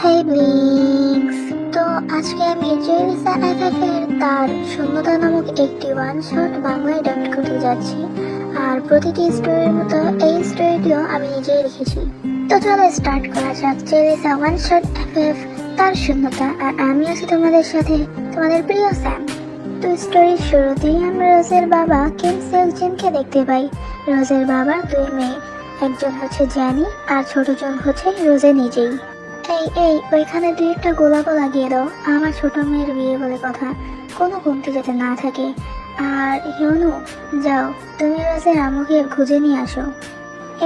হেই ব্লিংস। তো আজকে আমি জেলিসা এফএফের তার শূন্যতা নামক একটি ওয়ান শট বাংলায় ডাব করতে যাচ্ছি। আর প্রতিটি স্টোরির মতো এই স্টোরিটিও আমি নিজেই লিখেছি। তো চলো স্টার্ট করা যাক জেলিসা ওয়ান শট এফএফ তার শূন্যতা। আর আমি আছি তোমাদের সাথে, তোমাদের প্রিয় স্যাম। তো স্টোরির শুরুতেই আমরা রোজের বাবা কিম সেলজিনকে দেখতে পাই। রোজের বাবার দুই মেয়ে, একজন হচ্ছে জ্যানি আর ছোটজন হচ্ছে রোজে নিজেই। এই এই ওইখানে দুই একটা গোলাপও লাগিয়ে দাও, আমার ছোট মেয়ের বিয়ে বলে কথা, কোনো কমতি যাতে না থাকে। আর ইউনু, যাও তুমি রোজের আম্মুকে খুঁজে নিয়ে আসো।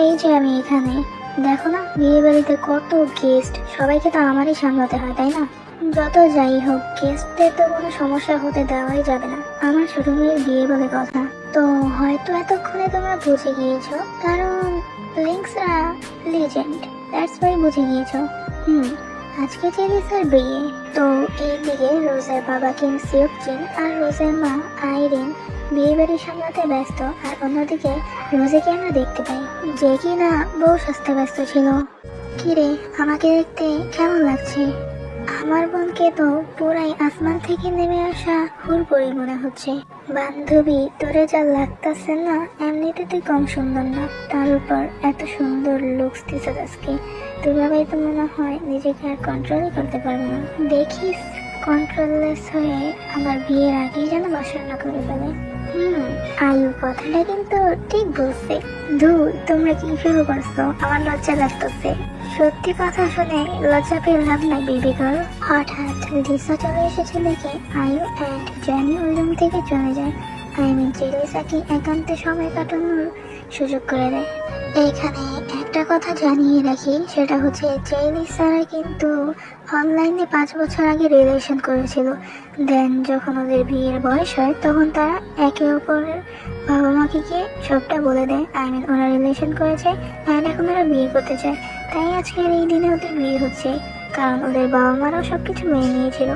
এই যে আমি এখানে, দেখো না বিয়ে বাড়িতে কত গেস্ট, সবাইকে তো আমারই সামলাতে হয় তাই না? যত যাই হোক গেস্টদের তো কোনো সমস্যা হতে দেওয়াই যাবে না, আমার ছোট মেয়ের বিয়ে বলে কথা। তো হয়তো এতক্ষণে তোমরা বুঝে গিয়েছো, কারণ লিংকসরা লেজেন্ড, দ্যাটস ওয়াই বুঝে গিয়েছো। আজকে জেলিসার বিয়ে। তো এইদিকে রোজের বাবা কিম সিওকজিন আর রোজের মা আইরিন বিয়ে বাড়ি সামলাতে ব্যস্ত। আর অন্যদিকে রোজেকে আমরা দেখতে পাই যে কিনা বউ সাজতে ব্যস্ত ছিল। কিরে, আমাকে দেখতে কেমন লাগছে? আমার বোনকে তো পুরাই আসমান থেকে নেমে আসা হুড়পড়ি মনে হচ্ছে। বান্ধবী, তোরে যা লাগতাছে না, এমনিতে তুই কম সুন্দর না, তার উপর এত সুন্দর লুকস দিছ আজকে। তুই বাবাই তো মনে হয় নিজেকে আর কন্ট্রোলই করতে পারবো না। দেখিস কন্ট্রোললেস হয়ে আমার বিয়ের আগেই যেন বাসর না করে ফেলে। আয়ু কথাটা কিন্তু ঠিক বলছে। ধুর, তোমরা কি শুরু করছো? আমার লজ্জা লাগতেছে। সত্যি কথা শুনে লজ্জা পেয়ে লাভ নাই বেবি গার্ল। হঠাৎ লিসা চলে এসেছে দেখে আয়ু অ্যান্ড জ্যানি ওই রুম থেকে চলে যায়। জেলিসাকে একান্তে সময় কাটানোর সুযোগ করে দেয়। এইখানে একটা কথা জানিয়ে রাখি, সেটা হচ্ছে জেলিসারা কিন্তু অনলাইনে 5 বছর আগে রিলেশন করেছিল। দেন যখন ওদের বিয়ের বয়স হয় তখন তারা একে অপরের বাবা মাকে গিয়ে সবটা বলে দেয়। ওরা রিলেশন করেছে অ্যান্ড এখন ওরা বিয়ে করতে চায়। তাই আজকের এই দিনে ওদের বিয়ে হচ্ছে, কারণ ওদের বাবা মারাও সবকিছু মেনে নিয়েছিল।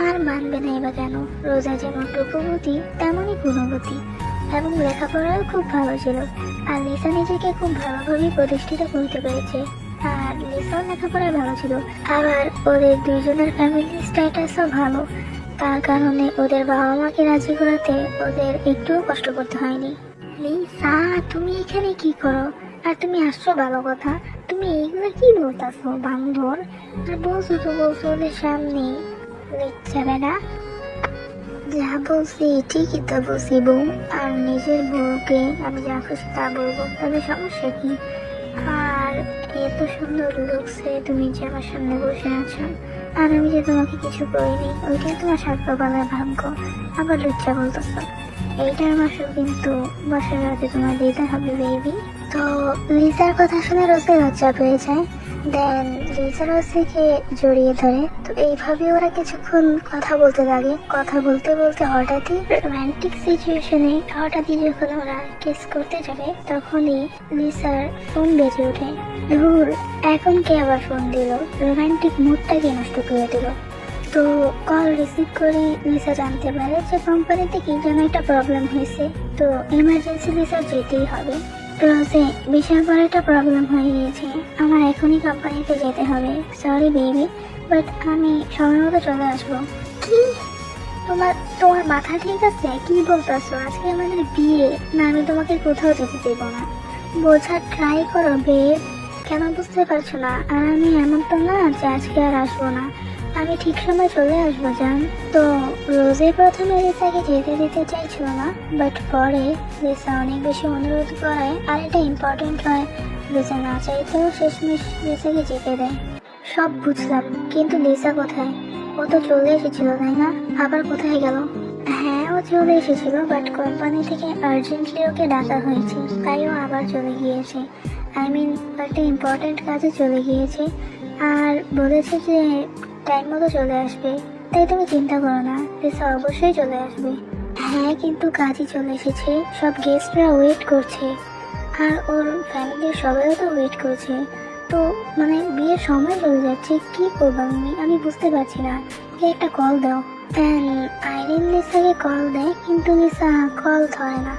আর মানবে না এবার কেন? রোজা যেমন রূপবতী তেমনই গুণবতী এবং লেখাপড়াও খুব ভালো ছিল। আর লিসা নিজেকে খুব ভালোভাবেই প্রতিষ্ঠিত করতে পেরেছে। আর লিসাও লেখাপড়ায় ভালো ছিল। আবার ওদের দুইজনের ফ্যামিলি স্ট্যাটাসও ভালো, তার কারণে ওদের বাবা মাকে রাজি করাতে ওদের একটুও কষ্ট করতে হয়নি। লিসা, তুমি এখানে কি করো? আর তুমি আসছো ভালো কথা, তুমি এইগুলো কি বলতেছো বান্ধর? আর বলছো তো বলছো ওদের সামনে যাবে না। যা বলছি ঠিকই তো বলছি বউ, আর নিজের বউকে আমি যা খুশি তা বলবো, তবে সমস্যা কি? আর এত সুন্দর লুকসে তুমি যে আমার সামনে বসে আছো, আর আমি যে তোমাকে কিছু করিনি, ওইটাই তোমার সাক্ষ্যবালার ভাগ্য। আবার লুচ্চা বলতেছো। এইটার মাসও কিন্তু বছর রাতে তোমার দিতে হবে বেবি। তো লিসার কথা শুনে রোজে লজ্জা পেয়ে যায়। দেন লিসা রোজকে জড়িয়ে ধরে। তো এইভাবে ওরা কিছুক্ষণ কথা বলতে লাগে। কথা বলতে বলতে হঠাৎই রোমান্টিক সিচুয়েশনে হঠাৎই যখন ওরা কিস করতে যাবে তখনই লিসার ফোন বেজে ওঠে। ধুর, এখন কে আবার ফোন দিল? রোমান্টিক মুডটাকে নষ্ট করে দিল। তো কল রিসিভ করে লিসা জানতে পারে যে কোম্পানিতে কি যেন একটা প্রবলেম হয়েছে। তো এমার্জেন্সি লিসা যেতেই হবে। রোজে, বিশাল বড় একটা প্রবলেম হয়ে গিয়েছে, আমার এখনই কোম্পানিতে যেতে হবে। সরি বেবি, বাট আমি সময় মতো চলে আসবো। কি? তোমার তোমার মাথা ঠিক আছে? কি বলতেছো? আজকে আমাদের বিয়ে না, আমি তোমাকে কোথাও যেতে দেবো না। বোঝার ট্রাই করো বেব, কেন বুঝতে পারছো না? আর আমি এমন তো না যে আজকে আর আসবো না, আমি ঠিক সময় চলে আসবো জান। তো রোজে প্রথমে লিসাকে যেতে দিতে চাইছিল না, বাট পরে লিসা অনেক বেশি অনুরোধ করায় আর এটা ইম্পর্টেন্ট হয়, লিসা না চাইতেও শেষমেশ লিসাকে যেতে দেয়। সব বুঝলাম, কিন্তু লিসা কোথায়? ও তো চলে এসেছিল তাই না? আবার কোথায় গেল? হ্যাঁ, ও চলে এসেছিল, বাট কোম্পানি থেকে আর্জেন্টলি ওকে ডাকা হয়েছে, তাই ও আবার চলে গিয়েছে। একটা ইম্পর্টেন্ট কাজে চলে গিয়েছে আর বলেছে যে টাইম মতো চলে আসবে। তাই তুমি চিন্তা করো না, লিসা অবশ্যই চলে আসবে। হ্যাঁ, কিন্তু কাজই চলে এসেছে, সব গেস্টরা ওয়েট করছে আর ওর ফ্যামিলির সবাইও তো ওয়েট করছে। তো মানে বিয়ের সময় চলে যাচ্ছে, কি করবো আমি বুঝতে পারছি না। ওকে একটা কল দাও। আইরিন লিসাকে কল দেয়, কিন্তু লিসা কল ধরে না।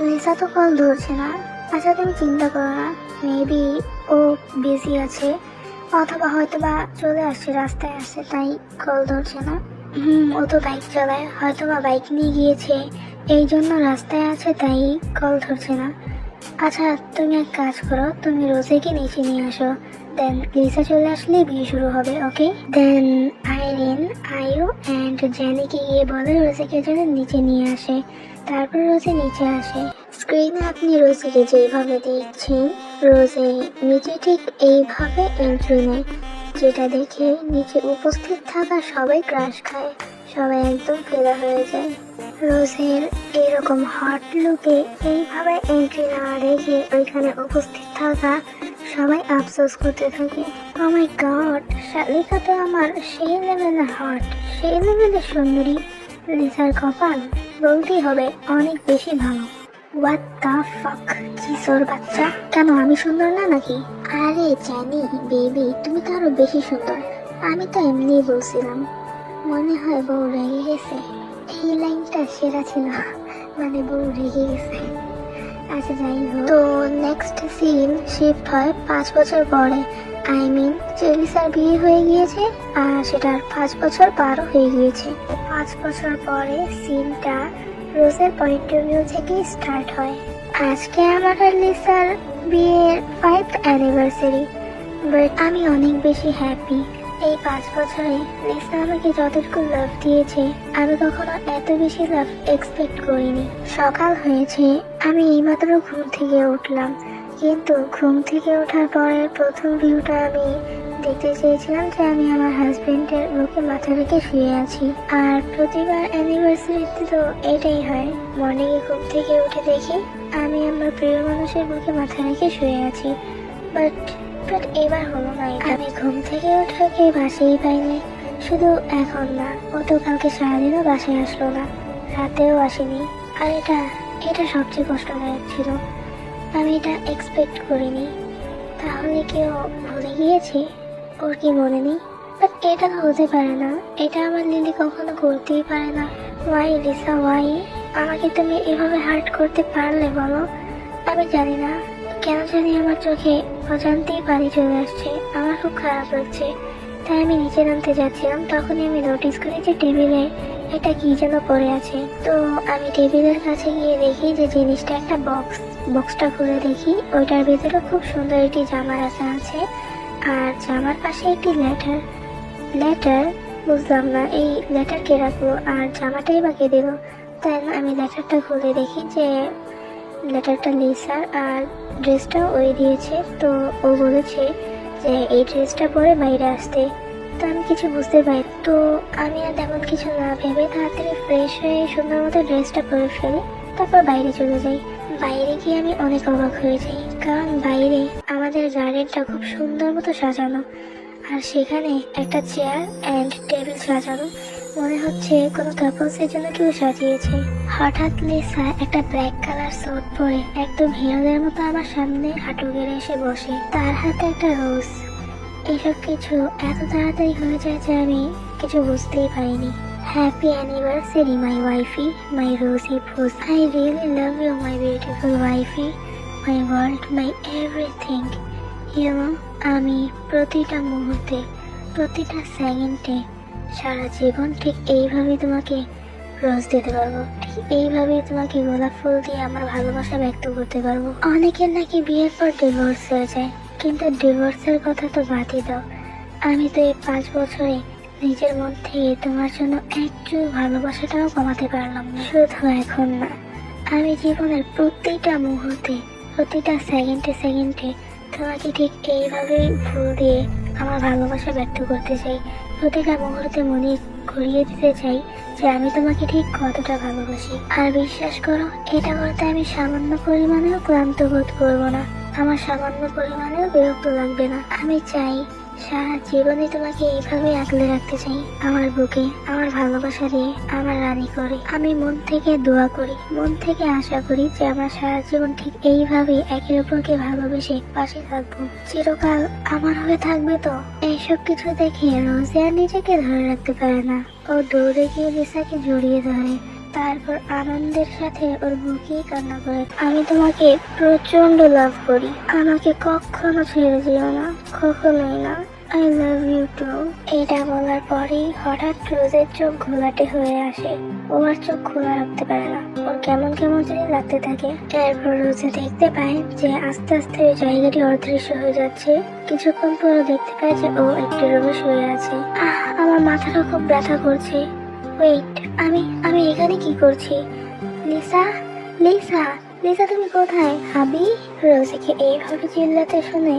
লিসা তো কল ধরছে না। আচ্ছা তুমি চিন্তা করো না, মেবি ও বিজি আছে, অথবা হয়তো বা চলে আসছে, রাস্তায় আসছে তাই কল ধরছে না। ও তো বাইক চালায়, হয়তো বা বাইক নিয়ে গিয়েছে এই জন্য রাস্তায় আছে তাই কল ধরছে না। আচ্ছা তুমি এক কাজ করো, তুমি রোজেকে নিচে নিয়ে আসো, দেন লিসা চলে আসলে বিয়ে শুরু হবে। ওকে, দেন আইরিন, আয়ু অ্যান্ড জেনিকে গিয়ে বলে রোজেকে যেন নিচে নিয়ে আসে। তারপর রোজে নিচে আসে। স্ক্রিনে আপনি রোজিকে যেইভাবে দেখছেন, রোজে নিচে ঠিক এইভাবে এন্ট্রি নেয়, যেটা দেখে নিচে উপস্থিত থাকা সবাই ক্রাশ খায়, সবাই একদম ফেলা হয়ে যায়। রোজের এরকম হট লুকে এইভাবে এন্ট্রি না দেখে ওইখানে উপস্থিত থাকা সবাই আফসোস করতে থাকে। ও মাই গড, শালিকা তো আমার সেই লেভেলের হট, সেই লেভেলের সুন্দরী। লিসার কপাল বলতেই হবে অনেক বেশি ভালো। হোয়াট দ্য ফাক, কিশোর বাচ্চা, কেন আমি সুন্দর না নাকি? আরে জানি বেবি, তুমি তো আরো বেশি সুন্দর। আমি তো এমনি বলছিলাম। মনে হয় বউ রেগে গেছে। এই লাইনটা সেরা ছিল, মানে বউ রেগে গেছে। আচ্ছা যাই হোক, তো নেক্সট সিন শিফট হয় 5 বছর পরে। আই মিন জেলিসার বিয়ে হয়ে গিয়েছে আর সেটার 5 বছর পারও হয়ে গিয়েছে। 5 বছর পরে সিনটা রোজের পয়েন্ট অফ ভিউ থেকে স্টার্ট হয়। আজকে আমার আর লিসার বিয়ের 5th অ্যানিভার্সারি, বাট আমি অনেক বেশি হ্যাপি। এই 5 বছরে লিসা আমাকে যতটুকু লাভ দিয়েছে, আমি কখনো এত বেশি লাভ এক্সপেক্ট করিনি। সকাল হয়েছে, আমি এইমাত্র ঘুম থেকে উঠলাম, কিন্তু ঘুম থেকে ওঠার পরের প্রথম ভিউটা আমি দেখতে চেয়েছিলাম যে আমি আমার হাজবেন্ডের বুকে মাথা রেখে শুয়ে আছি। আর প্রতিবার অ্যানিভার্সারিতে তো এটাই হয়, মর্নিংয়ে ঘুম থেকে উঠে দেখি আমি আমার প্রিয় মানুষের বুকে মাথা রেখে শুয়ে আছি। বাট এবার হলো না। আমি ঘুম থেকে উঠে ওকে বাসায় পাইনি। শুধু এখন না, ও তো কালকে সারাদিনও বাসায় আসলো না, রাতেও আসেনি। আর এটা সবচেয়ে কষ্টদায়ক ছিল। আমি এটা এক্সপেক্ট করিনি। তাহলে কি ও ভুলে গিয়েছে? ওর কি মনে নেই? বাট এটা হতে পারে না, এটা আমার লিলি কখনো করতেই পারে না। ওয়াই লিসা, ওয়াই আমাকে তুমি এভাবে হার্ট করতে পারলে বলো? আমি জানি না কেন জানি আমার চোখে অজান্তেই পানি চলে আসছে। আমার খুব খারাপ লাগছে, তাই আমি নিচে নামতে যাচ্ছিলাম, তখনই আমি নোটিস করি যে টেবিলে একটা কি যেন পড়ে আছে। তো আমি টেবিলের কাছে গিয়ে দেখি যে জিনিসটা একটা বক্সটা খুলে দেখি ওইটার ভিতরে খুব সুন্দর একটি জামা রাখা আছে, আর জামার পাশে একটি লেটার। বুঝলাম না এই লেটার কে রাখলো আর জামাটাই বা কে দিল। তাই আমি লেটারটা খুলে দেখি যে লেটারটা লিসার আর ড্রেসটাও ওই দিয়েছে। তো ও বলেছে যে এই ড্রেসটা পরে বাইরে আসতে। তো আমি কিছু বুঝতে পারি, তো আমি আর তেমন কিছু না ভেবে তাড়াতাড়ি ফ্রেশ হয়ে সুন্দর মতো ড্রেসটা পরে ফেলি, তারপর বাইরে চলে যাই। বাইরে গিয়ে আমি অনেক অবাক হয়ে যাই, কারণ বাইরে আমাদের গার্ডেনটা খুব সুন্দর মতো সাজানো, আর সেখানে একটা চেয়ার অ্যান্ড টেবিল সাজানো, মনে হচ্ছে কোনো কাপলসের জন্য কেউ সাজিয়েছে। হঠাৎ লিসা একটা ব্ল্যাক কালার স্যুট পরে একদম হিরোদের মতো আমার সামনে হাঁটু গেড়ে এসে বসে, তার হাতে একটা রোজ। এসব কিছু এত তাড়াতাড়ি হয়ে যায় যে আমি কিছু বুঝতেই পারিনি। Happy anniversary my wifey, my rosy ফুজ। I really love you my beautiful wifey, my world, my everything. You know, আমি প্রতিটা মুহূর্তে, প্রতিটা সেকেন্ডে, সারা জীবন ঠিক এইভাবেই তোমাকে রোজ দিতে পারবো, ঠিক এইভাবেই তোমাকে গোলাপ ফুল দিয়ে আমার ভালোবাসা ব্যক্ত করতে পারবো। অনেকের নাকি বিয়ের পর ডিভোর্স হয়ে যায়, কিন্তু ডিভোর্সের কথা তো বাদই দাও। আমি তো এই 5 বছরে নিজের মন থেকে তোমার জন্য একটু ভালোবাসাটাও কমাতে পারলাম না। শুধু এখন না, আমি জীবনের প্রতিটা মুহূর্তে, প্রতিটা সেকেন্ডে তোমাকে ঠিক এইভাবেই ফুল দিয়ে আমার ভালোবাসা ব্যক্ত করতে চাই। প্রতিটা মুহূর্তে মনে করিয়ে দিতে চাই যে আমি তোমাকে ঠিক কতটা ভালোবাসি। আর বিশ্বাস করো, এটা করতে আমি সামান্য পরিমাণেও ক্লান্ত বোধ করবো না, আমার সামান্য পরিমাণেও বিরক্ত লাগবে না। আমি চাই সারা জীবনে তোমাকে এইভাবে আগলে রাখতে চাই আমার বুকে, আমার ভালোবাসা দিয়ে, আমার রানী করে। আমি মন থেকে দোয়া করি, মন থেকে আশা করি যে আমরা সারা জীবন ঠিক এইভাবে একে অপরকে ভালোবেসে পাশে থাকবো, চিরকাল আমার হয়ে থাকবে তো। এইসব কিছু দেখে রোজি আর নিজেকে ধরে রাখতে পারে না, ও দৌড়ে গিয়ে লিসাকে জড়িয়ে ধরে, তারপর আনন্দের সাথে ওর বুকেই কান্না করে। আমি তোমাকে প্রচন্ড লাভ করি, আমাকে কখনো ছেড়ে যেও না, কখনোই না। I love you too. এটা বলার পরেই হঠাৎ রোজের চোখ ঘোলাটে হয়ে আসে। ও আর চোখ খোলা রাখতে পারে না, ওর কেমন কেমন জানি লাগতে থাকে। এরপর রোজে দেখতে পায় যে আস্তে আস্তে ওই জায়গাটি অদৃশ্য হয়ে যাচ্ছে। কিছুক্ষণ পর দেখতে পায় যে ও একটি রুমে শুয়ে আছে। আমার মাথাটা খুব ব্যথা করছে। ওয়েট, আমি আমি এখানে কি করছি? লিসা, লিসা, লিসা তুমি কোথায়? হাবি। রোজিকে এইভাবে চিল্লাতে শুনে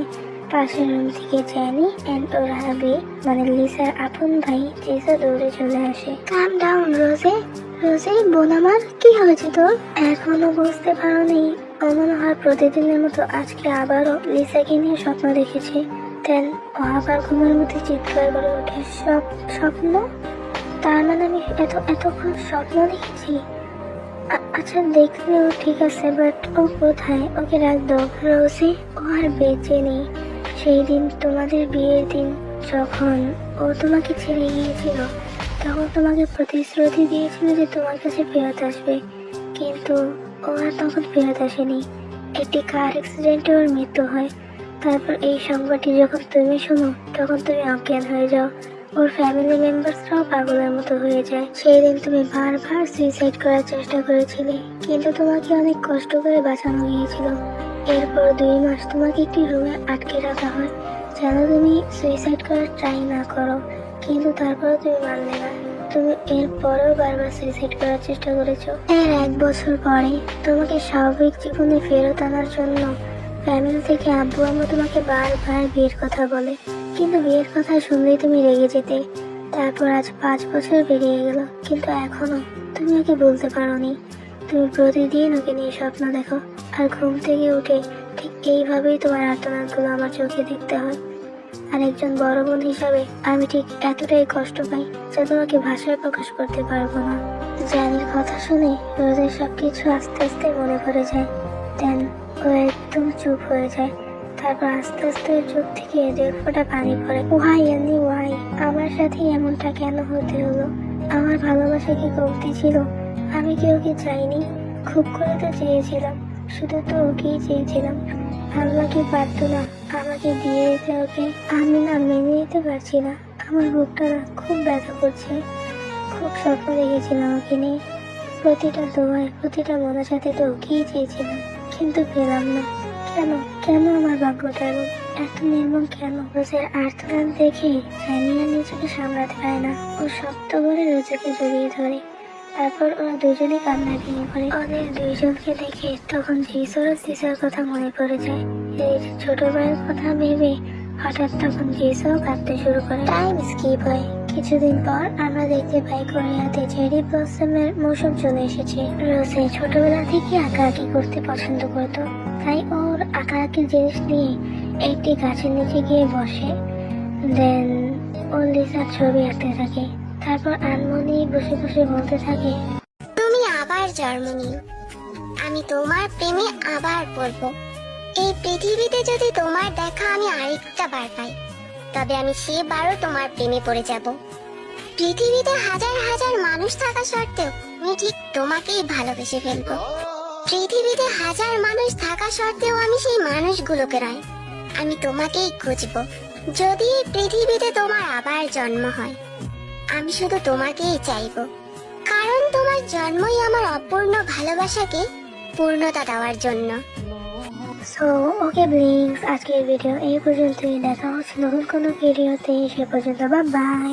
পাশের রুম থেকে জ্যানি এন্ড ওর হাবি মানে লিসার আপন ভাই জেসা দৌড়ে চলে আসে। কাম ডাউন রোজে। রোজে বোন আমার, কি হয়েছে তোর? এখনো বুঝতে পারোনি? ও মনে হয় প্রতিদিনের মতো আজকে আবারও লিসাকে নিয়ে স্বপ্ন দেখেছে। দেন ও আবার ঘুমের মধ্যে চিৎকার করে ওঠে, স্বপ্ন? তার মানে আমি এতক্ষণ স্বপ্ন দেখেছি? আচ্ছা দেখলেও ঠিক আছে, বাট ও কোথায়? ওকে রাখ দাও। রোজি, ও আর বেঁচে নেই। সেই দিন তোমাদের বিয়ের দিন যখন ও তোমাকে ছেড়ে গিয়েছিল, তখন তোমাকে প্রতিশ্রুতি দিয়েছিল যে তোমার কাছে ফেরত আসবে, কিন্তু ও আর তখন ফেরত আসেনি। একটি কার অ্যাক্সিডেন্টে ওর মৃত্যু হয়। তারপর এই সংবাদটি যখন তুমি শোনো, তখন তুমি অজ্ঞান হয়ে যাও। ওর ফ্যামিলি মেম্বার্সরাও পাগলের মতো হয়ে যায়। সেই দিন তুমি বারবার সুইসাইড করার চেষ্টা করেছিলে, কিন্তু তোমাকে অনেক কষ্ট করে বাঁচানো গিয়েছিল। এরপর 2 মাস তোমাকে একটি রুমে আটকে রাখা হয় যেন তুমি সুইসাইড করার ট্রাই না করো, কিন্তু তারপরেও তুমি মানলে না। তুমি এরপরেও বারবার সুইসাইড করার চেষ্টা করেছো। এর 1 বছর পরে তোমাকে স্বাভাবিক জীবনে ফেরত আনার জন্য ফ্যামিলি থেকে আব্বু আম্মু তোমাকে বারবার বিয়ের কথা বলে, কিন্তু বিয়ের কথা শুনলেই তুমি রেগে যেতে। তারপর আজ 5 বছর পেরিয়ে গেল, কিন্তু এখনো তুমি ওকে বলতে পারোনি। তুমি প্রতিদিন ওকে নিয়ে স্বপ্ন দেখো, আর ঘুম থেকে উঠে ঠিক এইভাবেই তোমার আর্তনাদগুলো আমার চোখে দেখতে হয়। আর একজন বড় বোন হিসাবে আমি ঠিক এতটাই কষ্ট পাই যা তোমাকে ভাষায় প্রকাশ করতে পারবো না। জানির কথা শুনে রোজের সবকিছু আস্তে আস্তে মনে পড়ে যায়। দেন ও একদম চুপ হয়ে যায়। তারপর আস্তে আস্তে ওর চোখ থেকে 1 ফোঁটা পানি পড়ে। ওয়াই আনি ওয়াই, আমার সাথে এমনটা কেন হতে হলো? আমার ভালোবাসা কি কমতি ছিল? আমি কি ওকে চাইনি? খুব করে তো চেয়েছিলাম, শুধু তো ওকেই চেয়েছিলাম। আল্লাহ কি পারতো না আমাকে দিয়ে দিতে ওকে? আমি না মেনে নিতে পারছি না। আমার বুকটা না খুব ব্যথা করছে। খুব স্বপ্ন দেখেছিলাম ওকে নিয়ে। প্রতিটা দোয়ায় প্রতিটা মনের সাথে তো ওকেই চেয়েছিলাম, কিন্তু পেলাম না। কেন কেন আমার ভাগ্যটা এত নির্মম কেন? রোজের আর্তনাদ দেখে জানিয়া নিজেকে সামলাতে পারে না। ও শক্ত করে রোজেকে জড়িয়ে ধরে। তারপর ওরা দুজনেই কান্না ভেঙে পড়ে। ওদের দুইজনকে দেখে তখন জিসর আর সিসার কথা মনে পড়ে যায়। এই ছোট ভাইয়ের কথা ভেবে হঠাৎ তখন জিসও কাঁদতে শুরু করে। টাইম স্কিপ হয়। কিছুদিন পর আমরা দেখতে পাই কোরিয়াতে চেরি ব্লসমের মৌসুম চলে এসেছে। রোজে ছোটবেলা থেকে আঁকাআঁকি করতে পছন্দ করত, তাই ওর আঁকাআঁকির জিনিস নিয়ে একটি গাছের নিচে গিয়ে বসে। দেন ও লিসার ছবি আঁকতে থাকে। তারপর আনমনি বসে বসে বলতে থাকে, তুমি আবার জন্ম নিও, আমি তোমার প্রেমে আবার পড়বো। এই পৃথিবীতে যদি তোমার দেখা আমি আরেকটা বার পাই, তবে আমি সেবারও তোমার প্রেমে পড়ে যাব। পৃথিবীতে হাজার হাজার মানুষ থাকা সত্ত্বেও আমি ঠিক তোমাকেই ভালোবেসে ফেলবো। পৃথিবীতে হাজার মানুষ থাকা সত্ত্বেও আমি সেই মানুষগুলোকে নয়, আমি তোমাকেই খুঁজবো। যদি এই পৃথিবীতে তোমার আবার জন্ম হয়, আমি শুধু তোমাকেই চাইবো, কারণ তোমার জন্মই আমার অপূর্ণ ভালোবাসাকে পূর্ণতা দেওয়ার জন্য। সো ওকে ব্লিংস, আজকের ভিডিও এই পর্যন্তই। দেখা হচ্ছে নতুন কোনো ভিডিওতে। সে পর্যন্ত বাই বাই।